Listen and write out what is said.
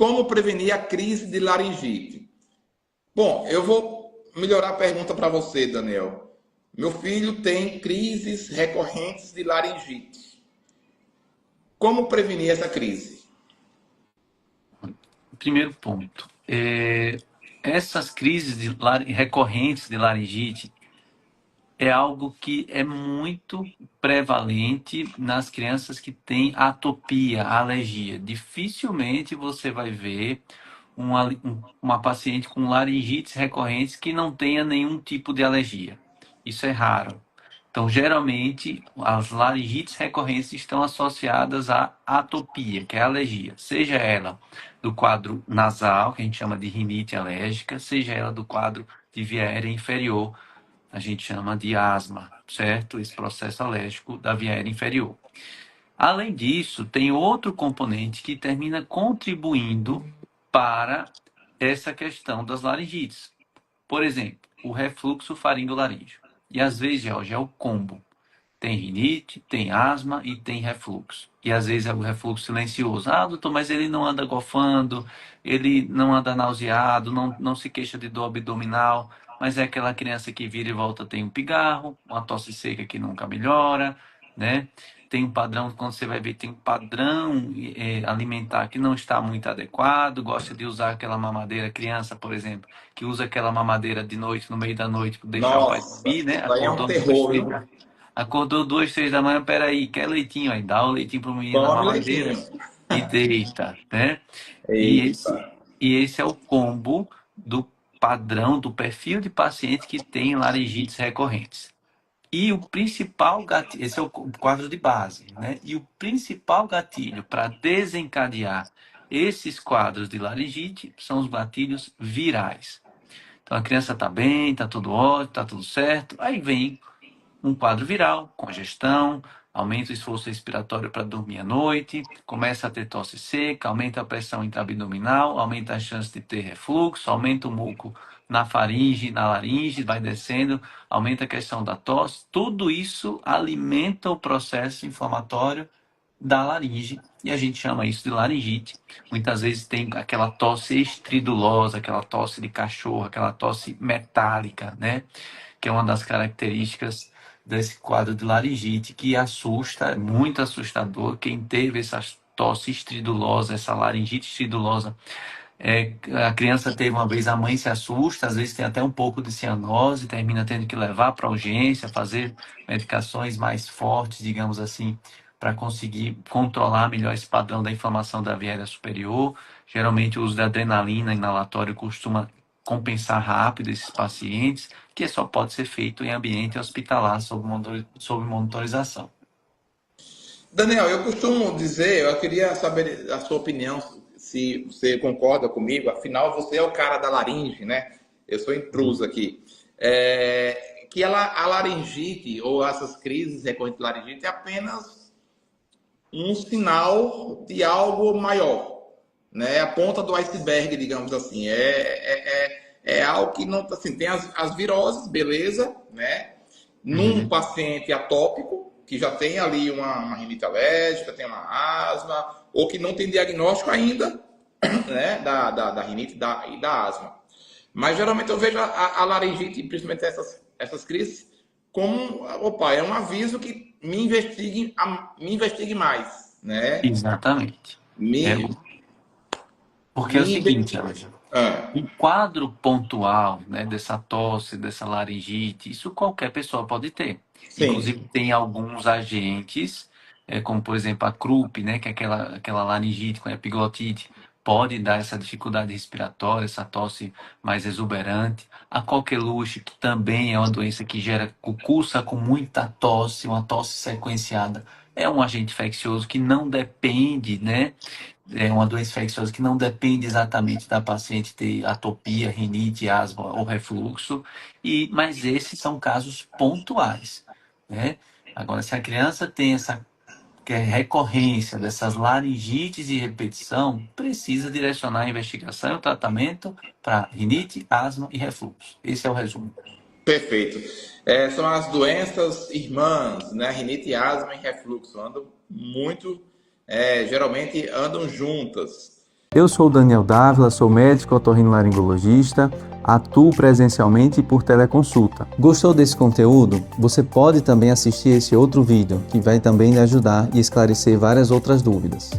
como prevenir a crise de laringite? Bom, eu vou melhorar a pergunta para você, Daniel. Meu filho tem crises recorrentes de laringite. Como prevenir essa crise? Primeiro ponto. Essas crises recorrentes de laringite é algo que é muito prevalente nas crianças que têm atopia, alergia. Dificilmente você vai ver uma paciente com laringites recorrentes que não tenha nenhum tipo de alergia. Isso é raro. Então, geralmente, as laringites recorrentes estão associadas à atopia, que é a alergia, seja ela do quadro nasal, que a gente chama de rinite alérgica, seja ela do quadro de via aérea inferior, a gente chama de asma, certo? Esse processo alérgico da via aérea inferior. Além disso, tem outro componente que termina contribuindo para essa questão das laringites. Por exemplo, o refluxo faringolaríngeo. E às vezes, Jorge, é o combo. Tem rinite, tem asma e tem refluxo. E às vezes é o refluxo silencioso. Ah, doutor, mas ele não anda golfando, ele não anda nauseado, não se queixa de dor abdominal, mas é aquela criança que vira e volta tem um pigarro, uma tosse seca que nunca melhora, né? Tem um padrão, quando você vai ver, tem um padrão alimentar que não está muito adequado, gosta de usar aquela mamadeira, criança, por exemplo, que usa aquela mamadeira de noite, no meio da noite, para deixar o pai Nossa, dormir, né? isso aí é um Acordou duas, terror, três viu? Acordou 2, 3 da manhã, peraí, quer leitinho aí, dá o leitinho pro menino na Come mamadeira leitinho. e deita, né? E Eita. esse, e esse é o combo do padrão, do perfil de paciente que tem laringites recorrentes. E o principal gatilho, esse é o quadro de base, né? E o principal gatilho para desencadear esses quadros de laringite são os gatilhos virais. Então a criança está bem, está tudo ótimo, está tudo certo, aí vem um quadro viral, congestão, aumenta o esforço respiratório para dormir à noite, começa a ter tosse seca, aumenta a pressão intraabdominal, aumenta a chance de ter refluxo, aumenta o muco na faringe, na laringe, vai descendo, aumenta a questão da tosse. Tudo isso alimenta o processo inflamatório da laringe e a gente chama isso de laringite. Muitas vezes tem aquela tosse estridulosa, aquela tosse de cachorro, aquela tosse metálica, né? Que é uma das características desse quadro de laringite, que assusta, é muito assustador. Quem teve essa tosse estridulosa, essa laringite estridulosa, a criança teve uma vez, a mãe se assusta, às vezes tem até um pouco de cianose, termina tendo que levar para urgência, fazer medicações mais fortes, digamos assim, para conseguir controlar melhor esse padrão da inflamação da via aérea superior. Geralmente o uso de adrenalina inalatório costuma compensar rápido esses pacientes, que só pode ser feito em ambiente hospitalar sob monitorização. Daniel, eu costumo dizer, eu queria saber a sua opinião, se você concorda comigo, afinal você é o cara da laringe, né? Eu sou intruso aqui. Que a laringite, ou essas crises recorrentes de laringite, é apenas um sinal de algo maior, né? A ponta do iceberg, digamos assim. É algo que não, assim, tem as viroses, beleza, né? Num Uhum. paciente atópico, que já tem ali uma rinite alérgica, tem uma asma, ou que não tem diagnóstico ainda, né, da rinite e da asma. Mas geralmente eu vejo a laringite, principalmente essas crises, como, opa, é um aviso que me investigue mais, né? Exatamente. É, Me, porque é o me seguinte, Ângelo. ah, Um quadro pontual, né, dessa tosse, dessa laringite, isso qualquer pessoa pode ter. sim. Inclusive, tem alguns agentes, como por exemplo a croup, né, que é aquela laringite com epiglotite, pode dar essa dificuldade respiratória, essa tosse mais exuberante. A coqueluche, que também é uma doença que gera cursa com muita tosse, uma tosse sequenciada, é um agente infeccioso que não depende, né, é uma doença infecciosa que não depende exatamente da paciente ter atopia, rinite, asma ou refluxo, mas esses são casos pontuais, né? Agora, se a criança tem essa recorrência dessas laringites de repetição, precisa direcionar a investigação e o tratamento para rinite, asma e refluxo. Esse é o resumo. Perfeito. São as doenças irmãs, né? Rinite, asma e refluxo. Andam muito, geralmente andam juntas. Eu sou o Daniel Dávila, sou médico otorrinolaringologista, atuo presencialmente e por teleconsulta. Gostou desse conteúdo? Você pode também assistir esse outro vídeo, que vai também lhe ajudar e esclarecer várias outras dúvidas.